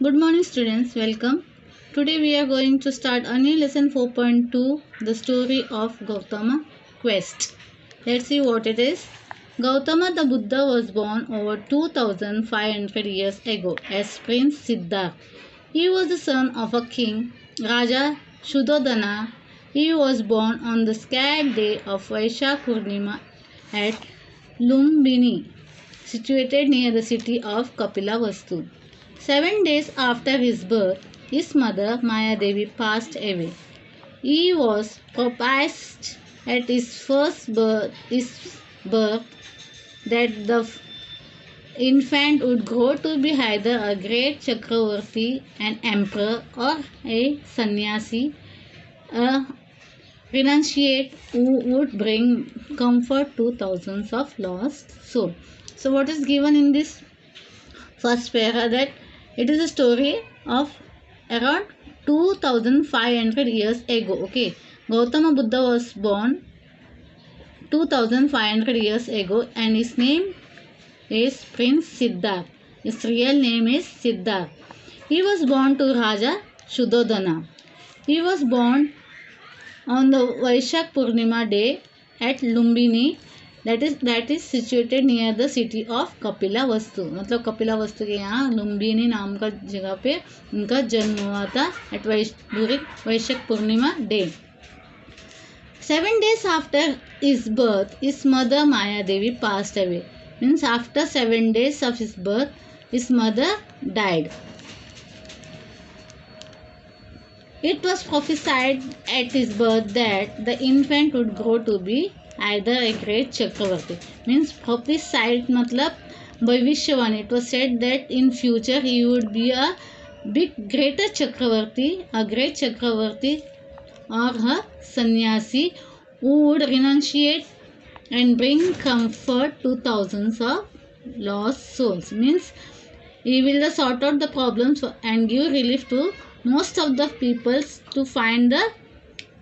Good morning students, welcome. Today we are going to start a new lesson 4.2, the story of Gautama quest. Let's see what it is. Gautama the Buddha was born over 2500 years ago as Prince Siddhartha. He was the son of a king, Raja Shuddhodana. He was born on the sacred day of Vaishak Purnima at Lumbini, situated near the city of Kapilavastu. 7 days after his birth, his mother Maya Devi passed away. He was prophesied at his birth that the infant would grow to be either a great Chakravarti, an emperor, or a sannyasi, a renunciate who would bring comfort to thousands of lost souls. So, what is given in this first para? That it is a story of around 2500 years ago. Okay, Gautama Buddha was born 2500 years ago and his name is Prince Siddhartha. His real name is Siddhartha. He was born to Raja Shuddhodana. He was born on the Vaishak Purnima day at Lumbini, that is situated near the city of Kapilavastu. मतलब कपिलावस्तु के यहाँ लुम्बिनी नाम का जगह पे उनका जन्म हुआ था at during Vaishakh Purnima day. 7 days after his birth, his mother Maya Devi passed away. Means after 7 days of his birth, his mother died. It was prophesied at his birth that the infant would grow to be either a great Chakravarti. Means prophesied matlab bhavishyavan. It was said that in future he would be a greater Chakravarti, a great Chakravarti or a sannyasi who would renunciate and bring comfort to thousands of lost souls. Means he will sort out the problems and give relief to most of the peoples to find the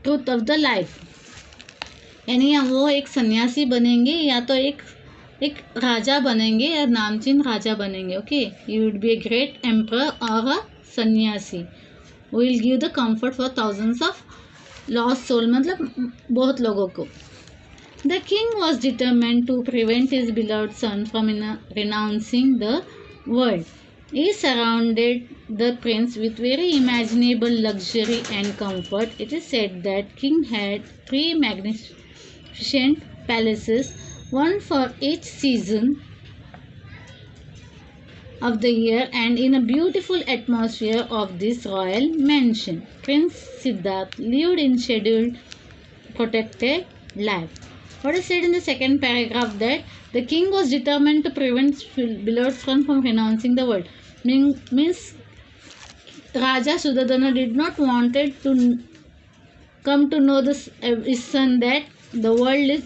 truth of the life. यानी वो एक सन्यासी बनेंगे या तो एक राजा बनेंगे या नामचीन राजा बनेंगे. Okay, you would be a great emperor or a sannyasi will give the comfort for thousands of lost soul, मतलब बहुत लोगों को. The king was determined to prevent his beloved son from renouncing the world. He surrounded the prince with very imaginable luxury and comfort. It is said that king had 3 magnificent palaces, one for each season of the year, and in a beautiful atmosphere of this royal mansion, Prince Siddhartha lived in scheduled, protected life. What is said in the second paragraph that the king was determined to prevent beloved son from renouncing the world. Means Raja Shuddhodana did not wanted to come to know his son that the world is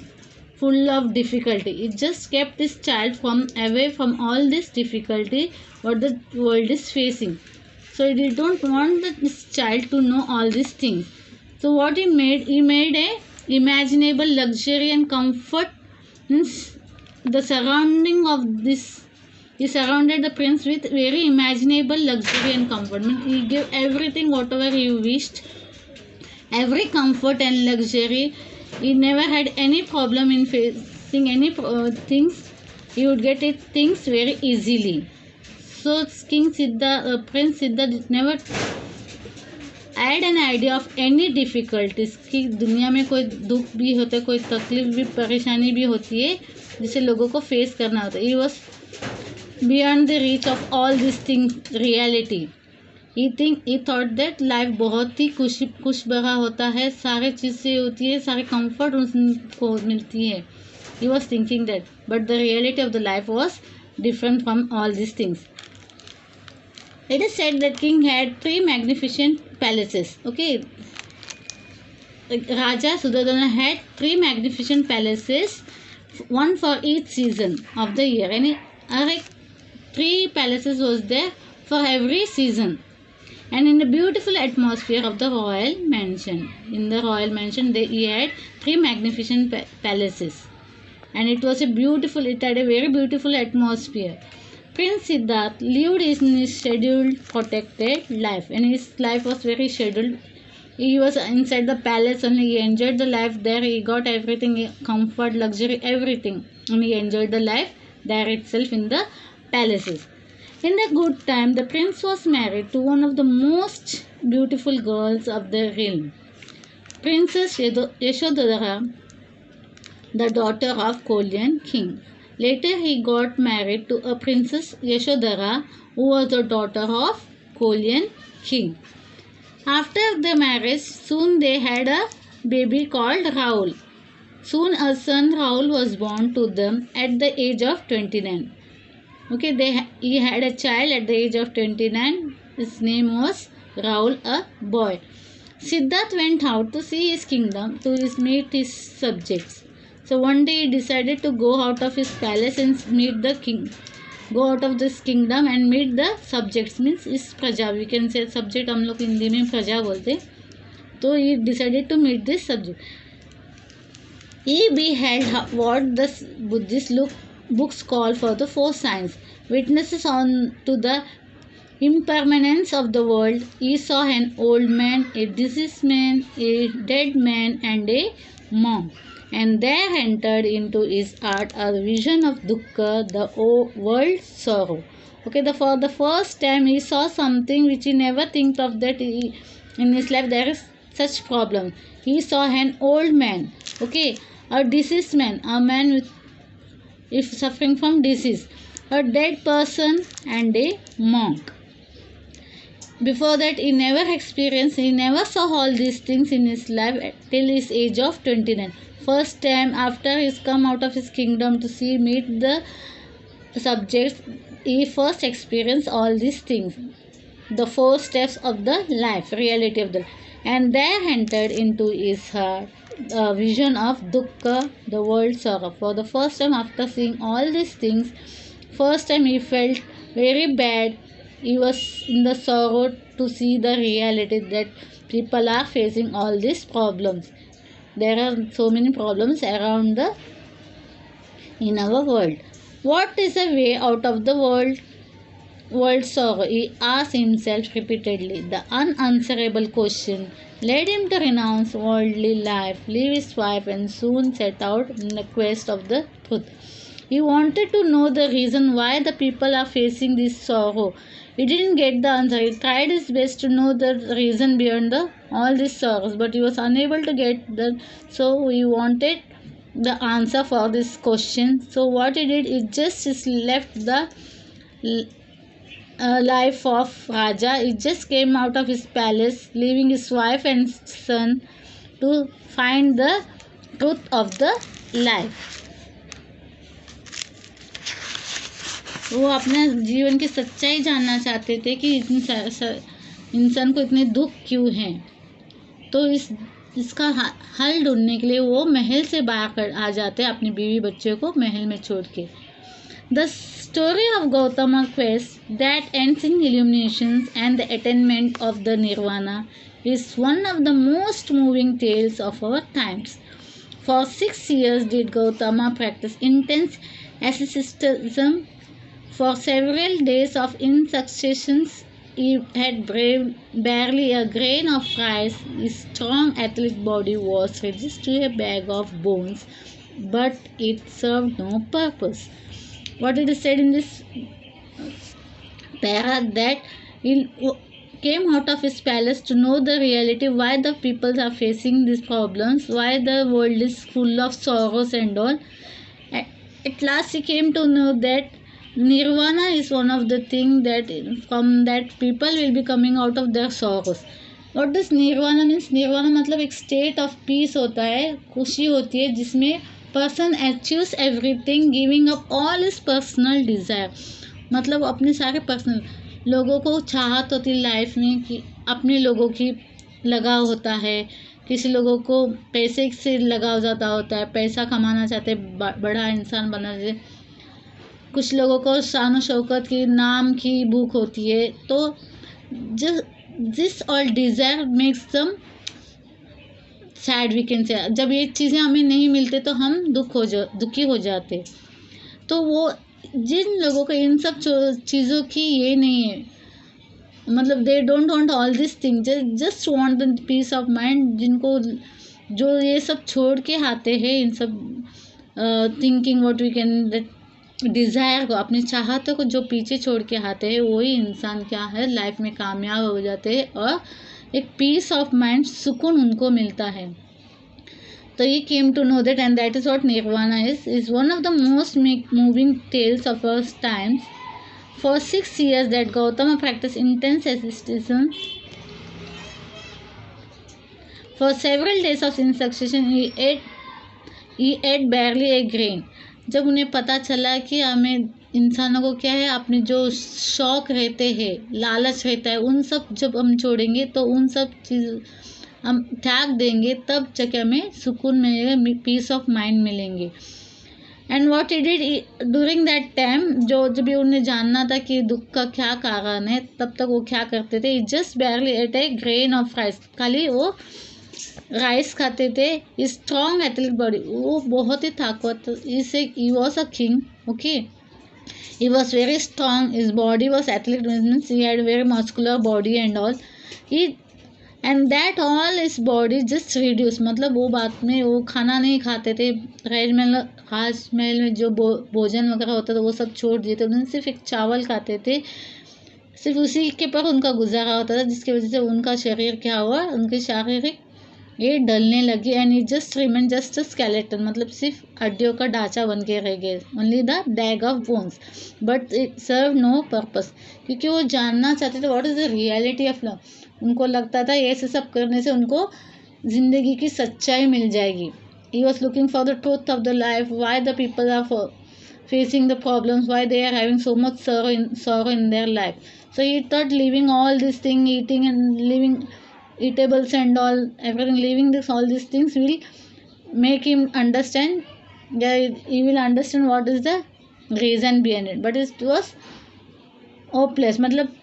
full of difficulty. It just kept his child away from all this difficulty what the world is facing. So he did not want his child to know all these things. So what he made a imaginable luxury and comfort. Means the surrounding of this, he surrounded the prince with very imaginable luxury and comfort. Means he gave everything whatever he wished, every comfort and luxury. He never had any problem in facing any things. He would get it things very easily. So Prince Siddhartha never had an idea of any difficulties कि दुनिया में कोई दुख भी होता है, कोई तकलीफ भी, परेशानी भी होती है जिसे लोगों को फेस करना होता है. He was beyond the reach of all these things reality. He thought that life बहुत ही खुश भरा होता है, सारे चीज़ें होती है, सारे कंफर्ट उनको मिलती है. He was thinking that, but the reality of the life was different from all these things. It is said that king had 3 magnificent palaces. Okay, Raja Shuddhodana had 3 magnificent palaces, one for each season of the year. And 3 palaces was there for every season. And in the beautiful atmosphere of the royal mansion, he had 3 magnificent palaces. And it had a very beautiful atmosphere. Prince Siddharth lived in his scheduled, protected life, and his life was very scheduled. He was inside the palace only. He enjoyed the life there. He got everything, comfort, luxury, everything, and he enjoyed the life there itself in the palaces. In the good time, the prince was married to one of the most beautiful girls of the realm, Princess Yashodhara, the daughter of Kolyan king. Later, he got married to a Princess Yashodhara, who was the daughter of Kolyan king. After the marriage, soon they had a baby called Rahul. Soon a son Rahul was born to them at the age of 29. Okay, he had a child at the age of 29. His name was Rahul, a boy. Siddharth went out to see his kingdom, to meet his subjects. So one day he decided to go out of his palace and meet the king. Go out of this kingdom and meet the subjects, means is praja. We can say subject, हम लोग हिंदी में प्रजा बोलते. So he decided to meet this subject. He beheld what the Buddhist books call for the four signs, witnesses on to the impermanence of the world. He saw an old man, a diseased man, a dead man, and a monk. And there entered into his heart a vision of dukkha, the world sorrow. Okay, for the first time he saw something which he never think of, that in his life there is such problem. He saw an old man, okay, a diseased man, a man with if suffering from disease, a dead person, and a monk. Before that, he never saw all these things in his life till his age of 29. First time after he's come out of his kingdom to meet the subjects, he first experienced all these things, the four steps of the life, reality of the life. And there entered into his heart a vision of dukkha, the world sorrow. For the first time after seeing all these things, first time he felt very bad. He was in the sorrow to see the reality that people are facing all these problems. There are so many problems around in our world. What is a way out of the world sorrow? He asked himself repeatedly. The unanswerable question led him to renounce worldly life, leave his wife, and soon set out in the quest of the truth. He wanted to know the reason why the people are facing this sorrow. He didn't get the answer. He tried his best to know the reason behind all these sorrows, but he was unable to get that. So he wanted the answer for this question. So what he did, he just left the life of Raja. He just came out of his palace, leaving his wife and son to find the truth of the life. वो अपने जीवन की सच्चाई जानना चाहते थे कि इंसान को इतने दुख क्यों हैं. तो इसका हल ढूंढने के लिए वो महल से बाहर आ जाते हैं, अपनी बीवी बच्चों को महल में छोड़ के. The story of Gautama quest that ends in illuminations and the attainment of the nirvana is one of the most moving tales of our times. For 6 years did Gautama practice intense asceticism. For several days in succession, he had barely a grain of rice. His strong athletic body was reduced to a bag of bones, but it served no purpose. What it is said in this para, that he came out of his palace to know the reality, why the people are facing these problems, why the world is full of sorrows and all. At last he came to know that nirvana is one of the things that from that people will be coming out of their sorrows. What does nirvana means? Nirvana मतलब एक state of peace होता है, खुशी होती है जिसमें person achieves everything, giving up all his personal desire. मतलब अपने सारे पर्सनल लोगों को चाहत होती है लाइफ में कि अपने लोगों की लगाव होता है, किसी लोगों को पैसे से लगाव ज़्यादा होता है, पैसा कमाना चाहते, बड़ा इंसान बनना चाहते. कुछ लोगों को शान शौकत की, नाम की भूख होती है. तो this all desire makes them sad, we can say. जब ये चीज़ें हमें नहीं मिलते तो हम दुखी हो जाते. तो वो जिन लोगों को इन सब चीज़ों की ये नहीं है, मतलब they don't want all this thing, just want the peace of mind, जिनको जो ये सब छोड़ के आते हैं इन सब thinking what we can desire को, अपनी चाहतों को जो पीछे छोड़ के आते हैं, वही इंसान क्या है लाइफ में कामयाब हो जाते हैं और एक पीस ऑफ माइंड, सुकून उनको मिलता है. So he came to know that, and that is what Nirvana is one of the most moving tales of our times. For 6 years that Gautama practiced intense asceticism. For several days of in succession, he ate barely a grain. जब उन्हें पता चला कि हमें इंसानों को क्या है, अपने जो शौक रहते हैं, लालच रहता है, उन सब जब हम छोड़ेंगे तो उन सब चीज़ हम त्याग देंगे, तब जाके हमें सुकून मिलेगा, पीस ऑफ माइंड मिलेंगे. And what he did during that time, जो जब भी उन्हें जानना था कि दुख का क्या कारण है, तब तक वो क्या करते थे, just barely eat a grain of rice, खाली वो राइस खाते थे. स्ट्रॉन्ग एथलेटिक बॉडी, वो बहुत ही ताकतवर, इसे he was a king. Okay, he was very strong, his body was athletic, means he had a very muscular body and all. He and that all his body just reduced, मतलब वो बात में वो खाना नहीं खाते थे, राजमहल में जो भोजन वगैरह होता था वो सब छोड़ दिए थे, उन्होंने सिर्फ एक चावल खाते थे, सिर्फ उसी के पर उनका गुजारा होता था, जिसकी वजह से उनका शरीर क्या हुआ, उनके शारीरिक ये डलने लगी. And he just remain just a skeleton, मतलब सिर्फ हड्डियों का ढांचा बन के रह गए, only the bag of bones, but it serve no purpose, क्योंकि वो जानना चाहते थे what is the reality of love. उनको लगता था ऐसे सब करने से उनको ज़िंदगी की सच्चाई मिल जाएगी. He was looking for the truth of the life, why the people are facing the problems, why they are having so much sorrow in their life. So he thought leaving all this thing, eating and living eatables and all, everything, leaving this all these things will make him understand, yeah, he will understand what is the reason behind it. But it was hopeless, मतलब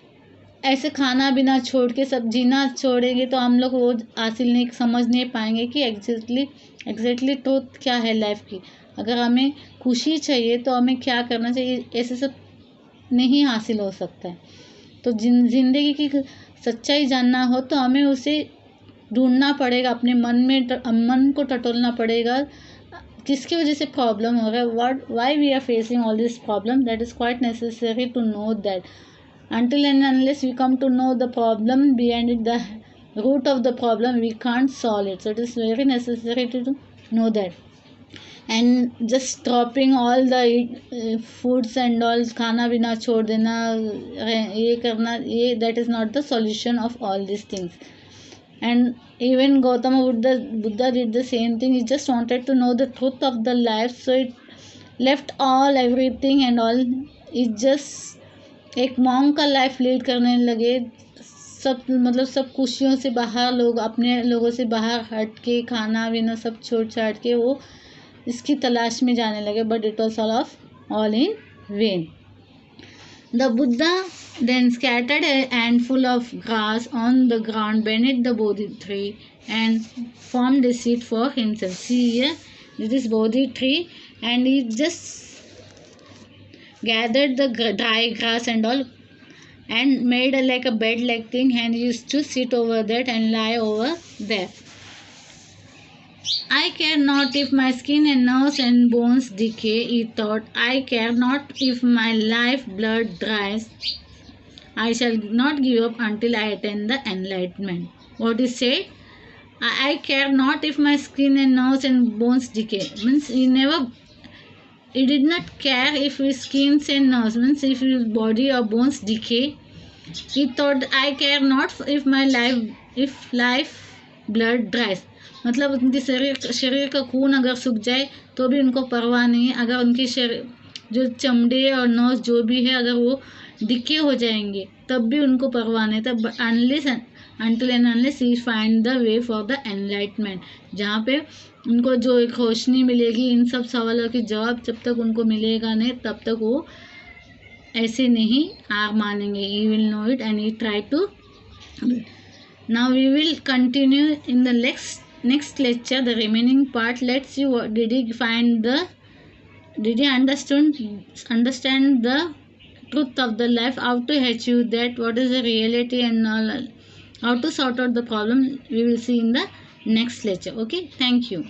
ऐसे खाना बिना छोड़ के सब जीना छोड़ेंगे तो हम लोग वो हासिल नहीं, समझ नहीं पाएंगे कि एग्जैक्टली ट्रूथ क्या है लाइफ की. अगर हमें खुशी चाहिए तो हमें क्या करना चाहिए, ऐसे सब नहीं हासिल हो सकता है. तो ज़िंदगी की सच्चाई जानना हो तो हमें उसे ढूंढना पड़ेगा, अपने मन को टटोलना पड़ेगा, किसकी वजह से प्रॉब्लम हो रहा है, why we are facing all this problem. That is quite necessary to know that. Until and unless we come to know the problem behind it, the root of the problem, we can't solve it. So it is very necessary to know that. And just dropping all the foods and all, खाना बिना छोड़ देना, ये करना, ये that is not the solution of all these things. And even Gautama Buddha did the same thing. He just wanted to know the truth of the life, so it left everything and all. It just एक monk का life lead करने लगे, सब मतलब सब खुशियों से बाहर, लोग अपने लोगों से बाहर हट के, खाना पीना सब छोड़ छाड़ के वो इसकी तलाश में जाने लगे. But it was all in vain. The Buddha then scattered a handful of grass on the ground beneath the Bodhi tree and formed a seat for himself. See here, this is Bodhi tree, and he just gathered the dry grass and all and made like a bed like thing, and used to sit over that and lie over there. I care not if my skin and nerves and bones decay, he thought. I care not if my life blood dries. I shall not give up until I attain the enlightenment. What he said? I care not if my skin and nerves and bones decay. Means he did not care if his skin and nerves, means if his body or bones decay. He thought, I care not if my life blood dries. मतलब उनके शरीर का खून अगर सूख जाए तो भी उनको परवाह नहीं है. अगर उनके शरीर जो चमड़े और नर्व्स जो भी है अगर वो डिके हो जाएंगे तब भी उनको परवाह नहीं था. until and unless he find the way for the enlightenment, जहाँ पे उनको जो एक रोशनी मिलेगी, इन सब सवालों के जवाब जब तक उनको मिलेगा नहीं तब तक वो ऐसे नहीं हार मानेंगे. he will know it and he try to. Now we will continue in the next lecture, the remaining part. Let's see what did he find the Did you understand the truth of the life, how to achieve that, what is the reality and all, how to sort out the problem? We will see in the next lecture. Okay, thank you.